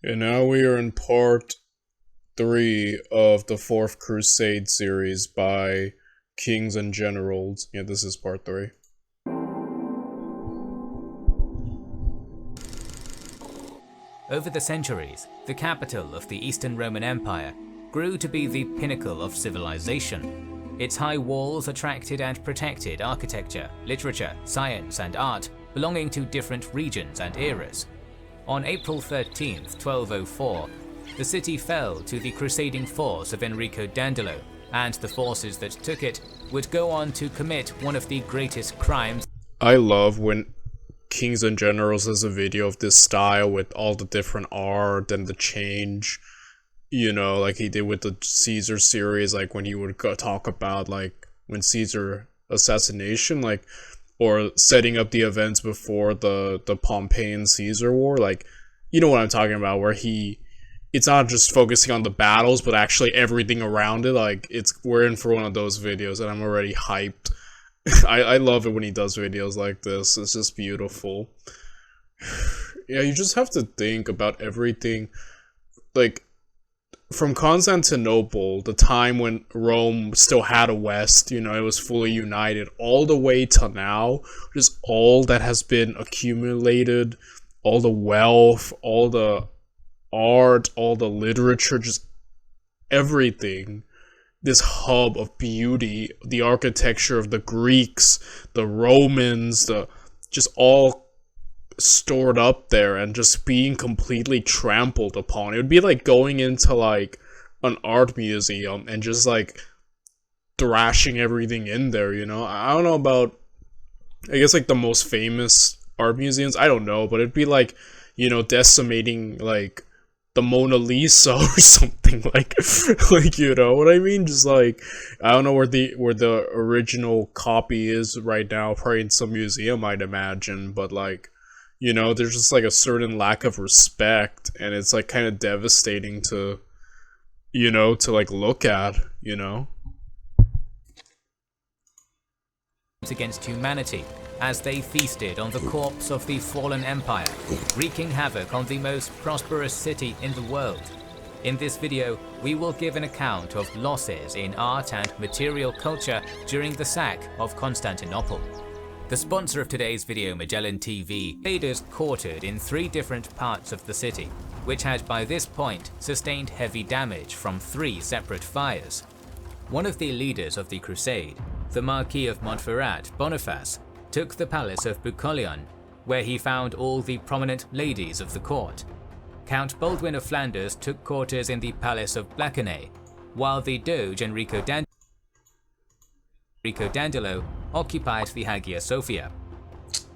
And now we are in part 3 of the Fourth Crusade series by Kings and Generals. Yeah, this is part 3. Over the centuries, the capital of the Eastern Roman Empire grew to be the pinnacle of civilization. Its high walls attracted and protected architecture, literature, science, and art belonging to different regions and eras. On April 13, 1204, the city fell to the crusading force of Enrico Dandolo, and the forces that took it would go on to commit one of the greatest crimes. I love when Kings and Generals has a video of this style with all the different art and the change, you know, like he did with the Caesar series, like when he would talk about like when Caesar assassination, like, or setting up the events before the Pompeian Caesar war, like, you know what I'm talking about, where it's not just focusing on the battles, but actually everything around it. Like, we're in for one of those videos, and I'm already hyped. I love it when he does videos like this. It's just beautiful. Yeah, you just have to think about everything, like, from Constantinople, the time when Rome still had a West, you know, it was fully united, all the way to now, just all that has been accumulated, all the wealth, all the art, all the literature, just everything. This hub of beauty, the architecture of the Greeks, the Romans, just all stored up there and just being completely trampled upon. It would be like going into like an art museum and just like thrashing everything in there, you know? I don't know about, I guess like the most famous art museums, I don't know, but it'd be like, you know, decimating like the Mona Lisa or something, like you know what I mean? Just like, I don't know where the original copy is right now, probably in some museum, I'd imagine, but like, you know, there's just like a certain lack of respect, and it's like kind of devastating to, you know, to like look at, you know? Against humanity as they feasted on the corpse of the fallen empire, wreaking havoc on the most prosperous city in the world. In this video, we will give an account of losses in art and material culture during the sack of Constantinople. The sponsor of today's video, Magellan TV, invaders quartered in 3 different parts of the city, which had by this point sustained heavy damage from 3 separate fires. One of the leaders of the crusade, the Marquis of Montferrat, Boniface, took the palace of Bucolion, where he found all the prominent ladies of the court. Count Baldwin of Flanders took quarters in the palace of Blakeney, while the Doge Enrico Dandolo occupied the Hagia Sophia.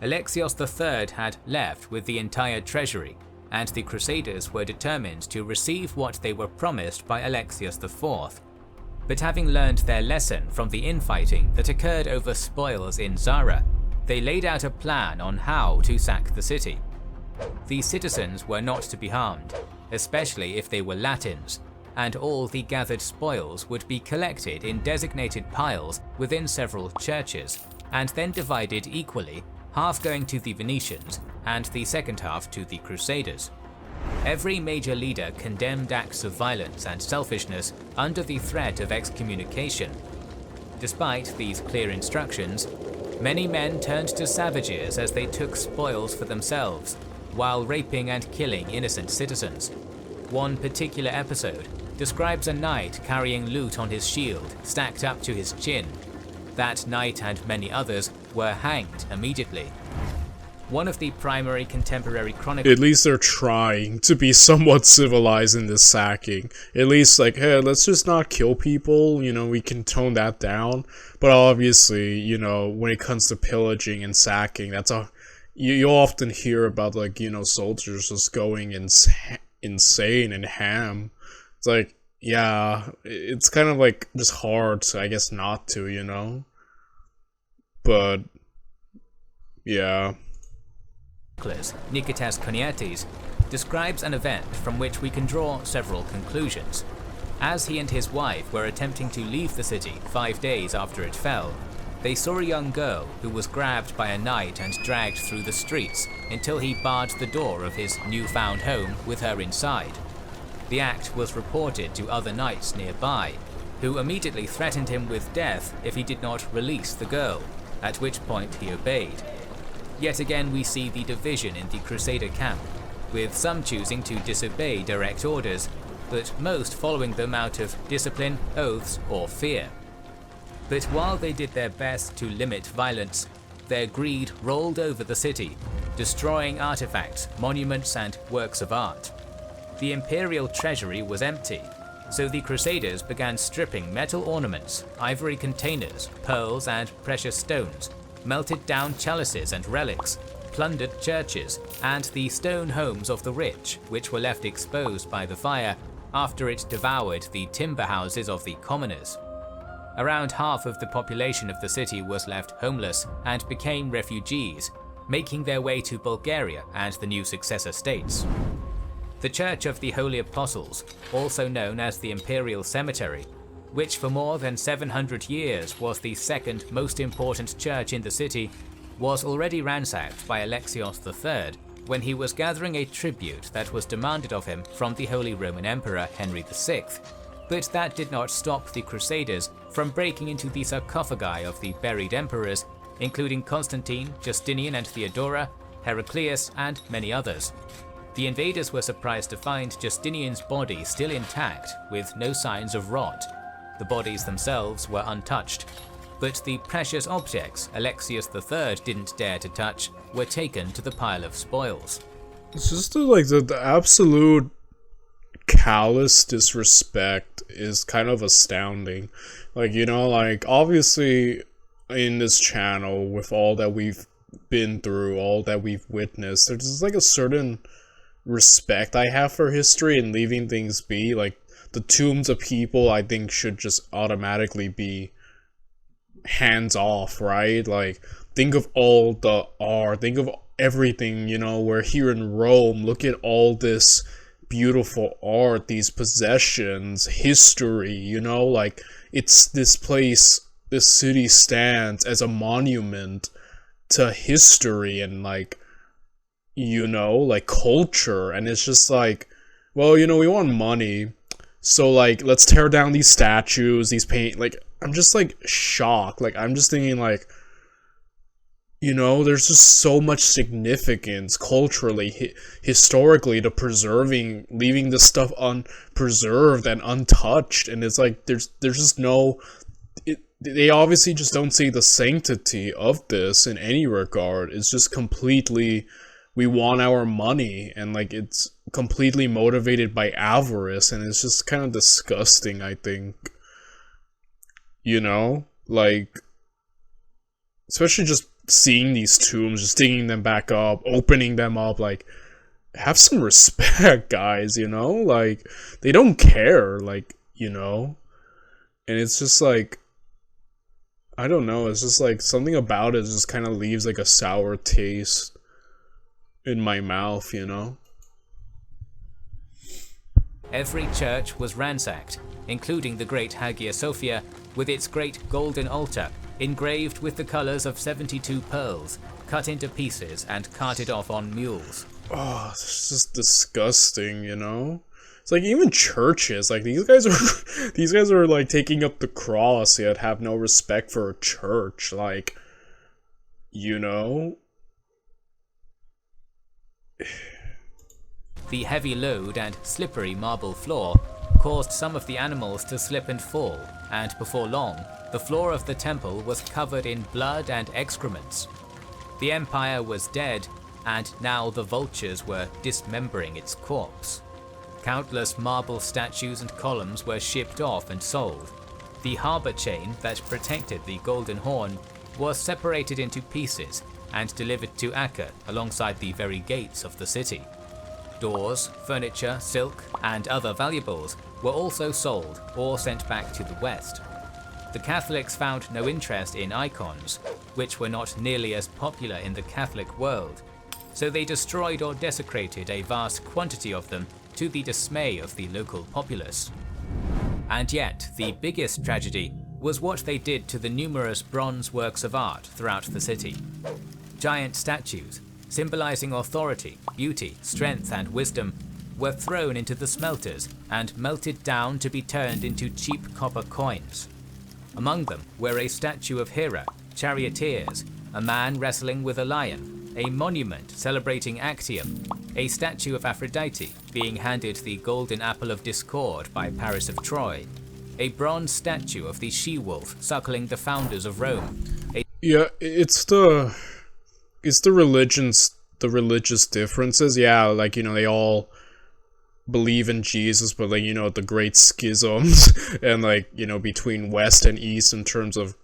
Alexios III had left with the entire treasury, and the Crusaders were determined to receive what they were promised by Alexios IV. But having learned their lesson from the infighting that occurred over spoils in Zara, they laid out a plan on how to sack the city. The citizens were not to be harmed, especially if they were Latins, and all the gathered spoils would be collected in designated piles within several churches, and then divided equally, half going to the Venetians and the second half to the Crusaders. Every major leader condemned acts of violence and selfishness under the threat of excommunication. Despite these clear instructions, many men turned to savages as they took spoils for themselves, while raping and killing innocent citizens. One particular episode describes a knight carrying loot on his shield stacked up to his chin. That knight and many others were hanged immediately. One of the primary contemporary chronicles— At least they're trying to be somewhat civilized in this sacking. At least, like, hey, let's just not kill people, you know, we can tone that down. But obviously, you know, when it comes to pillaging and sacking, you'll often hear about, like, you know, soldiers just going insane and ham. It's like, yeah, it's kind of like just hard to, I guess, not to, you know? But, yeah. Nikitas Koniates describes an event from which we can draw several conclusions. As he and his wife were attempting to leave the city 5 days after it fell, They saw a young girl who was grabbed by a knight and dragged through the streets until he barred the door of his newfound home with her inside. The act was reported to other knights nearby, who immediately threatened him with death if he did not release the girl, at which point he obeyed. Yet again we see the division in the Crusader camp, with some choosing to disobey direct orders, but most following them out of discipline, oaths, or fear. But while they did their best to limit violence, their greed rolled over the city, destroying artifacts, monuments, and works of art. The imperial treasury was empty, so the Crusaders began stripping metal ornaments, ivory containers, pearls, and precious stones, melted down chalices and relics, plundered churches, and the stone homes of the rich, which were left exposed by the fire after it devoured the timber houses of the commoners. Around half of the population of the city was left homeless and became refugees, making their way to Bulgaria and the new successor states. The Church of the Holy Apostles, also known as the Imperial Cemetery, which for more than 700 years was the second most important church in the city, was already ransacked by Alexios III when he was gathering a tribute that was demanded of him from the Holy Roman Emperor Henry VI, but that did not stop the Crusaders from breaking into the sarcophagi of the buried emperors, including Constantine, Justinian and Theodora, Heraclius, and many others. The invaders were surprised to find Justinian's body still intact, with no signs of rot. The bodies themselves were untouched, but the precious objects Alexius III didn't dare to touch were taken to the pile of spoils. It's just the absolute callous disrespect is kind of astounding. Obviously in this channel, with all that we've been through, all that we've witnessed, there's just a certain respect I have for history and leaving things be. The tombs of people, I think, should just automatically be hands off, right? Think of all the art, think of everything, we're here in Rome, look at all this beautiful art, these possessions, history, it's this place, this city stands as a monument to history and culture, and it's just we want money, so let's tear down these statues, these paint, I'm just shocked. I'm just thinking there's just so much significance culturally, historically, to preserving, leaving this stuff unpreserved and untouched, and it's there's just no, they obviously just don't see the sanctity of this in any regard. It's just completely, we want our money, and it's completely motivated by avarice, and it's just kind of disgusting, I think. Especially just seeing these tombs, just digging them back up, opening them up, have some respect, guys, they don't care, and it's just I don't know, it's just something about it just kind of leaves a sour taste in my mouth, Every church was ransacked, including the great Hagia Sophia, with its great golden altar, engraved with the colors of 72 pearls, cut into pieces and carted off on mules. Oh, it's just disgusting, It's even churches, these guys are taking up the cross, yet have no respect for a church, The heavy load and slippery marble floor caused some of the animals to slip and fall, and before long, the floor of the temple was covered in blood and excrements. The empire was dead, and now the vultures were dismembering its corpse. Countless marble statues and columns were shipped off and sold. The harbour chain that protected the Golden Horn was separated into pieces and delivered to Acre alongside the very gates of the city. Doors, furniture, silk, and other valuables were also sold or sent back to the west. The Catholics found no interest in icons, which were not nearly as popular in the Catholic world, so they destroyed or desecrated a vast quantity of them to the dismay of the local populace. And yet, the biggest tragedy was what they did to the numerous bronze works of art throughout the city. Giant statues, symbolizing authority, beauty, strength, and wisdom, were thrown into the smelters and melted down to be turned into cheap copper coins. Among them were a statue of Hera, charioteers, a man wrestling with a lion, a monument celebrating Actium, a statue of Aphrodite being handed the golden apple of discord by Paris of Troy, a bronze statue of the she-wolf suckling the founders of Rome. Yeah, it's the religious differences. Yeah, like, you know, they all believe in Jesus, but like, you know, the great schisms and like, you know, between West and East in terms of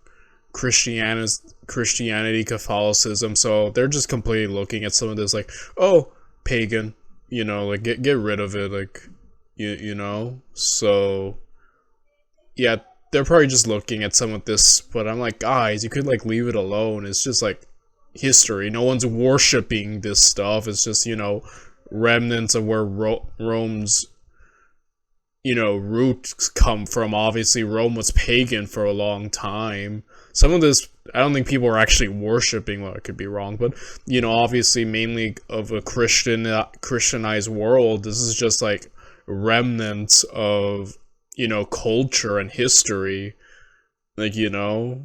Christianity, Catholicism. So they're just completely looking at some of this like, oh, pagan, you know, like get rid of it, like, you know. So yeah, they're probably just looking at some of this, but I'm like, guys, you could like leave it alone. It's just like history. No one's worshipping this stuff. It's just, you know, remnants of where Rome's, you know, roots come from. Obviously, Rome was pagan for a long time. Some of this, I don't think people are actually worshipping. Well, I could be wrong, but, you know, obviously, mainly of a Christianized world, this is just like remnants of, you know, culture and history, like, you know.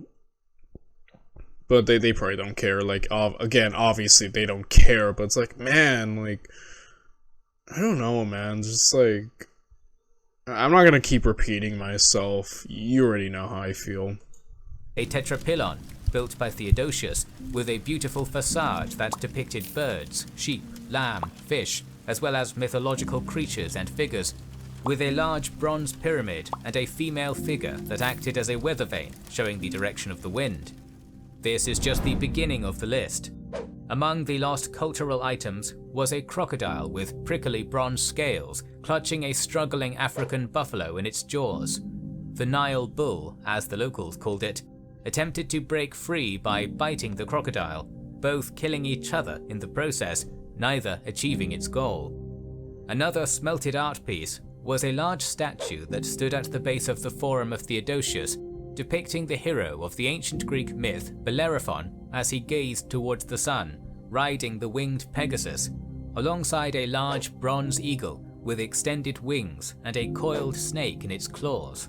But they probably don't care. Like, again, obviously they don't care, but it's like, man, like, I don't know, man. Just like, I'm not gonna keep repeating myself. You already know how I feel. A tetrapylon built by Theodosius with a beautiful facade that depicted birds, sheep, lamb, fish, as well as mythological creatures and figures, with a large bronze pyramid and a female figure that acted as a weather vane showing the direction of the wind. This is just the beginning of the list. Among the lost cultural items was a crocodile with prickly bronze scales clutching a struggling African buffalo in its jaws. The Nile bull, as the locals called it, attempted to break free by biting the crocodile, both killing each other in the process, neither achieving its goal. Another smelted art piece was a large statue that stood at the base of the Forum of Theodosius, depicting the hero of the ancient Greek myth Bellerophon as he gazed towards the sun, riding the winged Pegasus, alongside a large bronze eagle with extended wings and a coiled snake in its claws.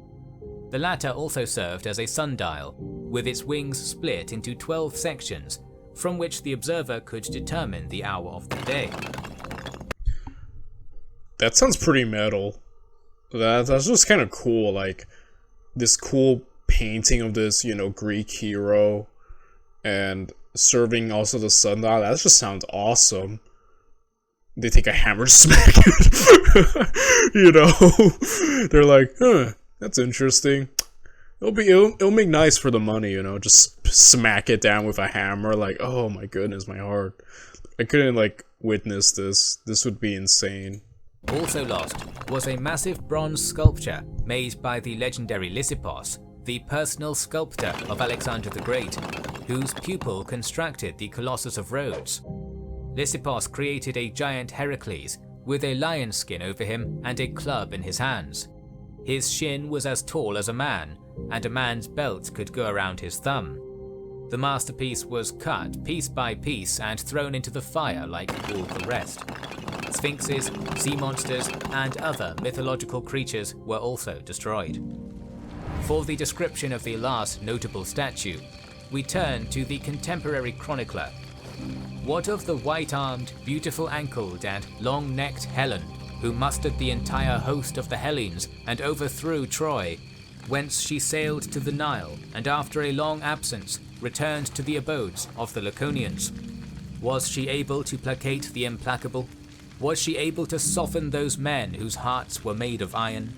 The latter also served as a sundial, with its wings split into 12 sections, from which the observer could determine the hour of the day. That sounds pretty metal. That's just kind of cool, like, this cool painting of this, you know, Greek hero, and serving also the sundial. That just sounds awesome. They take a hammer to smack it. You know, they're like, huh, that's interesting. It'll make nice for the money, you know, just smack it down with a hammer. Like, oh my goodness, my heart. I couldn't like witness this. This would be insane. Also lost was a massive bronze sculpture made by the legendary Lysippos, the personal sculptor of Alexander the Great, whose pupil constructed the Colossus of Rhodes. Lysippos created a giant Heracles with a lion skin over him and a club in his hands. His shin was as tall as a man, and a man's belt could go around his thumb. The masterpiece was cut piece by piece and thrown into the fire like all the rest. Sphinxes, sea monsters, and other mythological creatures were also destroyed. For the description of the last notable statue, we turn to the contemporary chronicler. What of the white-armed, beautiful-ankled, and long-necked Helen, who mustered the entire host of the Hellenes and overthrew Troy, whence she sailed to the Nile and after a long absence returned to the abodes of the Laconians? Was she able to placate the implacable? Was she able to soften those men whose hearts were made of iron?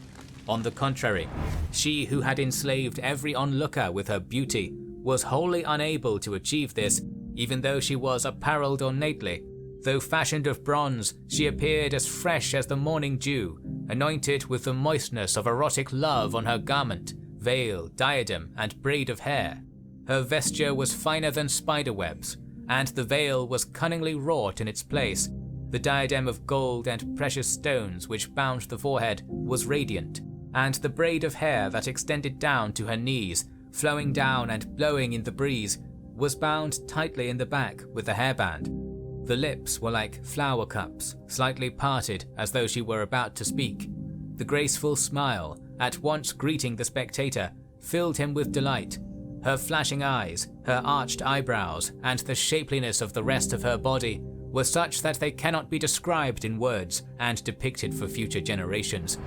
On the contrary, she who had enslaved every onlooker with her beauty was wholly unable to achieve this, even though she was apparelled ornately. Though fashioned of bronze, she appeared as fresh as the morning dew, anointed with the moistness of erotic love on her garment, veil, diadem, and braid of hair. Her vesture was finer than spider webs, and the veil was cunningly wrought in its place. The diadem of gold and precious stones which bound the forehead was radiant, and the braid of hair that extended down to her knees flowing down and blowing in the breeze, was bound tightly in the back with a hairband. The lips were like flower cups, slightly parted as though she were about to speak. The graceful smile, at once greeting the spectator, filled him with delight. Her flashing eyes, her arched eyebrows, and the shapeliness of the rest of her body were such that they cannot be described in words and depicted for future generations.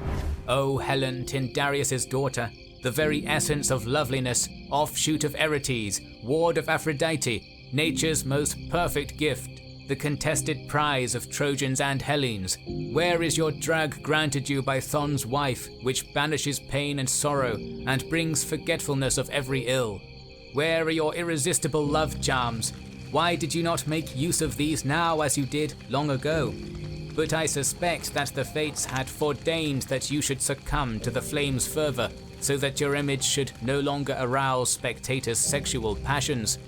O Helen, Tyndareus' daughter, the very essence of loveliness, offshoot of Eretes, ward of Aphrodite, nature's most perfect gift, the contested prize of Trojans and Hellenes, where is your drug granted you by Thon's wife, which banishes pain and sorrow, and brings forgetfulness of every ill? Where are your irresistible love charms? Why did you not make use of these now as you did long ago? But I suspect that the fates had foredordained that you should succumb to the flame's fervor, so that your image should no longer arouse spectators' sexual passions.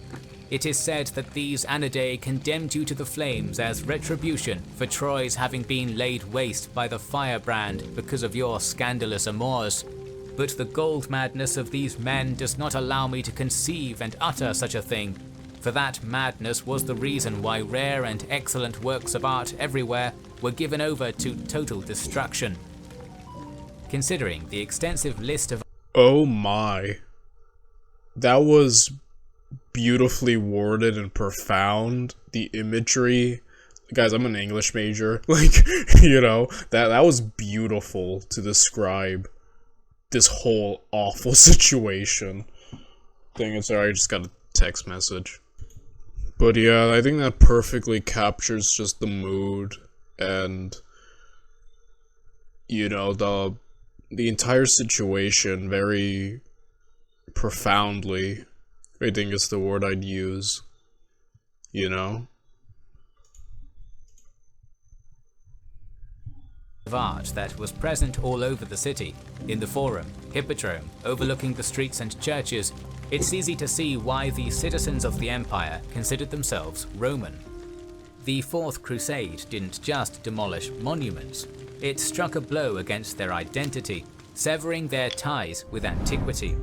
It is said that these Anidae condemned you to the flames as retribution for Troy's having been laid waste by the firebrand because of your scandalous amours. But the gold madness of these men does not allow me to conceive and utter such a thing, for that madness was the reason why rare and excellent works of art everywhere were given over to total destruction. Considering the extensive list of— Oh my. That was beautifully worded and profound. The imagery. Guys, I'm an English major. Like, you know, that was beautiful to describe this whole awful situation. Dang it, sorry, I just got a text message. But yeah, I think that perfectly captures just the mood and, you know, the entire situation very profoundly, I think is the word I'd use, you know? of art that was present all over the city, in the Forum, Hippodrome, overlooking the streets and churches. It's easy to see why the citizens of the empire considered themselves Roman. The Fourth Crusade didn't just demolish monuments, it struck a blow against their identity, severing their ties with antiquity.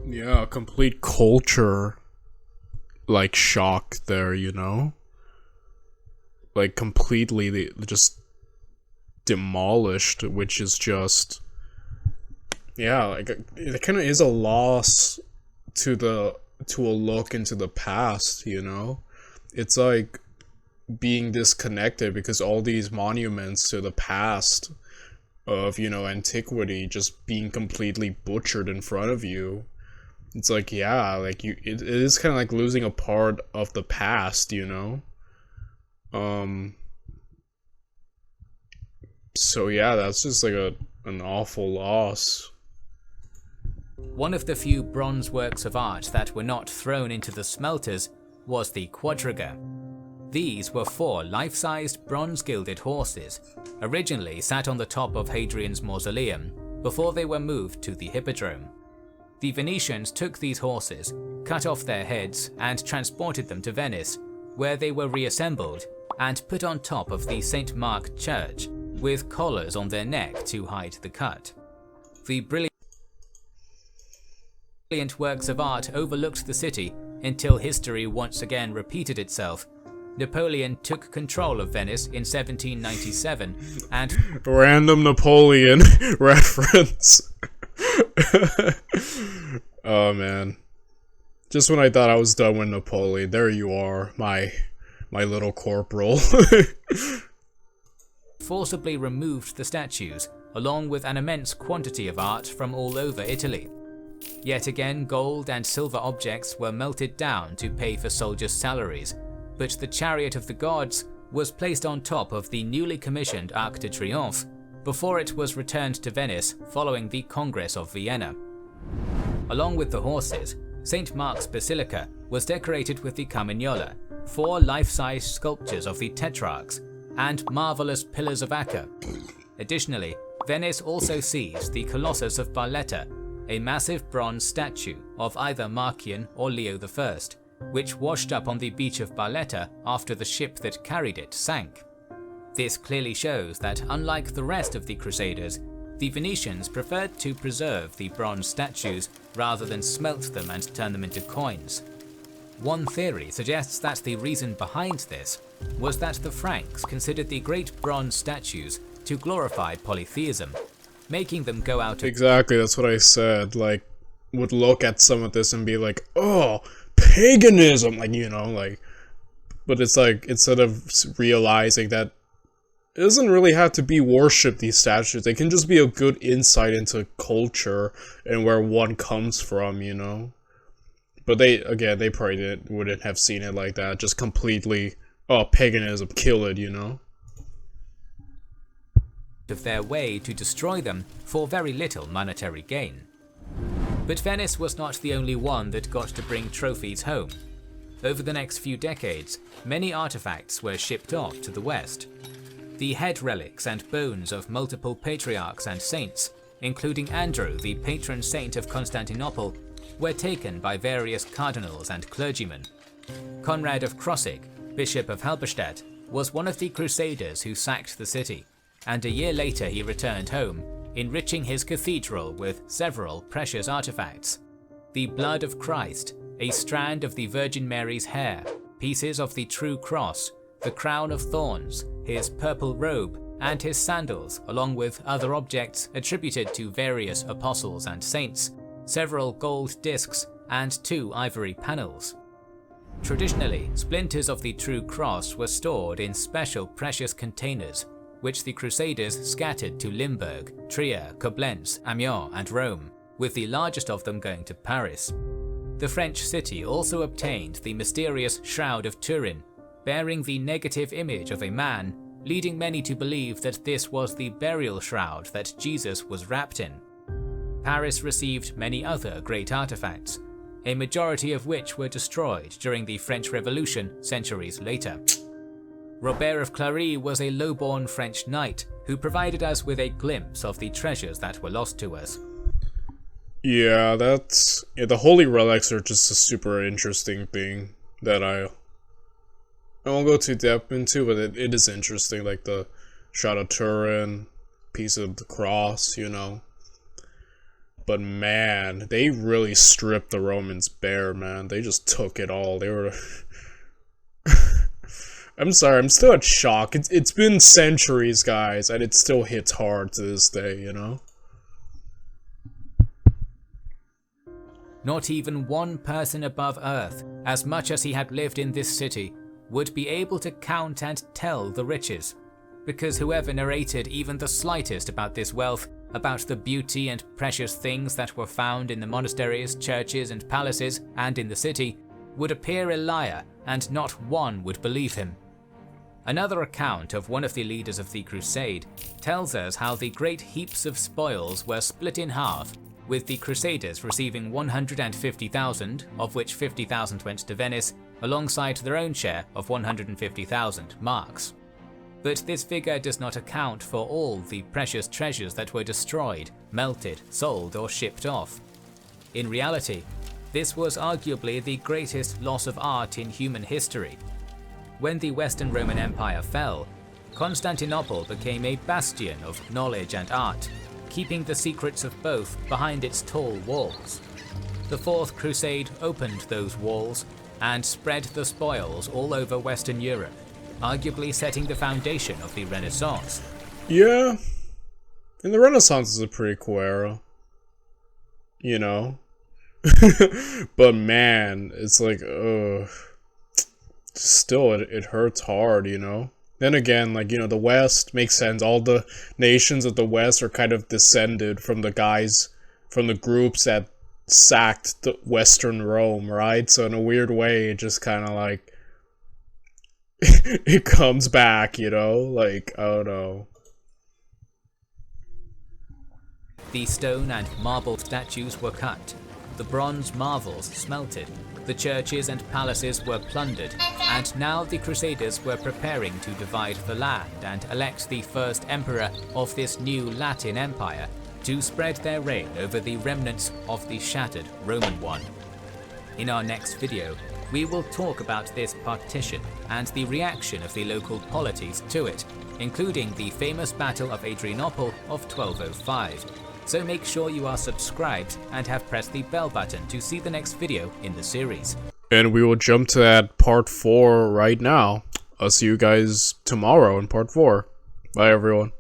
Yeah, a complete culture, like, shock there, you know? Like, completely, they just demolished, which is just, yeah, like, it kind of is a loss to a look into the past, you know? It's like being disconnected because all these monuments to the past of, you know, antiquity just being completely butchered in front of you. It's like, yeah, like it is kind of like losing a part of the past, you know? So yeah, that's just like an awful loss. One of the few bronze works of art that were not thrown into the smelters was the quadriga. These were 4 life-sized bronze-gilded horses, originally sat on the top of Hadrian's mausoleum before they were moved to the Hippodrome. The Venetians took these horses, cut off their heads, and transported them to Venice, where they were reassembled and put on top of the St. Mark Church, with collars on their neck to hide the cut. The brilliant works of art overlooked the city until history once again repeated itself. Napoleon took control of Venice in 1797 and— Random Napoleon reference. Oh man. Just when I thought I was done with Napoleon, there you are, my little corporal. forcibly removed the statues, along with an immense quantity of art from all over Italy. Yet again, gold and silver objects were melted down to pay for soldiers' salaries, but the Chariot of the Gods was placed on top of the newly commissioned Arc de Triomphe before it was returned to Venice following the Congress of Vienna. Along with the horses, St. Mark's Basilica was decorated with the Carmignola, 4 life-size sculptures of the Tetrarchs, and marvelous pillars of Acca. Additionally, Venice also sees the Colossus of Barletta, a massive bronze statue of either Marcian or Leo I, which washed up on the beach of Barletta after the ship that carried it sank. This clearly shows that, unlike the rest of the Crusaders, the Venetians preferred to preserve the bronze statues rather than smelt them and turn them into coins. One theory suggests that the reason behind this was that the Franks considered the great bronze statues to glorify polytheism, making them go out of— Exactly, that's what I said. Like, would look at some of this and be like, oh, paganism, like, you know, like, but it's like, instead of realizing that it doesn't really have to be worship, these statues, they can just be a good insight into culture and where one comes from, you know? But they probably wouldn't have seen it like that, just completely, oh, paganism, kill it, you know? of their way to destroy them for very little monetary gain. But Venice was not the only one that got to bring trophies home. Over the next few decades, many artifacts were shipped off to the west. The head relics and bones of multiple patriarchs and saints, including Andrew, the patron saint of Constantinople, were taken by various cardinals and clergymen. Conrad of Krosigk, Bishop of Halberstadt, was one of the crusaders who sacked the city, and a year later he returned home, enriching his cathedral with several precious artifacts. The blood of Christ, a strand of the Virgin Mary's hair, pieces of the true cross, the crown of thorns, his purple robe, and his sandals, along with other objects attributed to various apostles and saints, several gold discs, and 2 ivory panels. Traditionally, splinters of the true cross were stored in special precious containers, which the Crusaders scattered to Limburg, Trier, Koblenz, Amiens, and Rome, with the largest of them going to Paris. The French city also obtained the mysterious Shroud of Turin, bearing the negative image of a man, leading many to believe that this was the burial shroud that Jesus was wrapped in. Paris received many other great artifacts, a majority of which were destroyed during the French Revolution centuries later. Robert of Clary was a low-born French knight who provided us with a glimpse of the treasures that were lost to us. Yeah, the holy relics are just a super interesting thing that I won't go too deep into, but it is interesting, like the Shroud of Turin, piece of the cross, you know. But man, they really stripped the Romans bare, man. They just took it all. They were... I'm sorry, I'm still in shock. It's been centuries, guys, and it still hits hard to this day, you know? Not even one person above Earth, as much as he had lived in this city, would be able to count and tell the riches, because whoever narrated even the slightest about this wealth, about the beauty and precious things that were found in the monasteries, churches, and palaces, and in the city, would appear a liar, and not one would believe him. Another account of one of the leaders of the crusade tells us how the great heaps of spoils were split in half, with the Crusaders receiving 150,000, of which 50,000 went to Venice, alongside their own share of 150,000 marks. But this figure does not account for all the precious treasures that were destroyed, melted, sold, or shipped off. In reality, this was arguably the greatest loss of art in human history. When the Western Roman Empire fell, Constantinople became a bastion of knowledge and art, keeping the secrets of both behind its tall walls. The Fourth Crusade opened those walls and spread the spoils all over Western Europe, arguably setting the foundation of the Renaissance. Yeah, and the Renaissance is a pretty cool era, you know? But man, it's like, still, it hurts hard, you know? Then again, like, you know, the West makes sense. All the nations of the West are kind of descended from the guys, from the groups that sacked the Western Rome, right? So in a weird way, it just kind of like, it comes back, you know? Like, I don't know. The stone and marble statues were cut, the bronze marvels smelted, the churches and palaces were plundered, and now the Crusaders were preparing to divide the land and elect the first emperor of this new Latin Empire to spread their reign over the remnants of the shattered Roman one. In our next video, we will talk about this partition and the reaction of the local polities to it, including the famous Battle of Adrianople of 1205. So make sure you are subscribed and have pressed the bell button to see the next video in the series. And we will jump to that part 4 right now. I'll see you guys tomorrow in part 4. Bye everyone.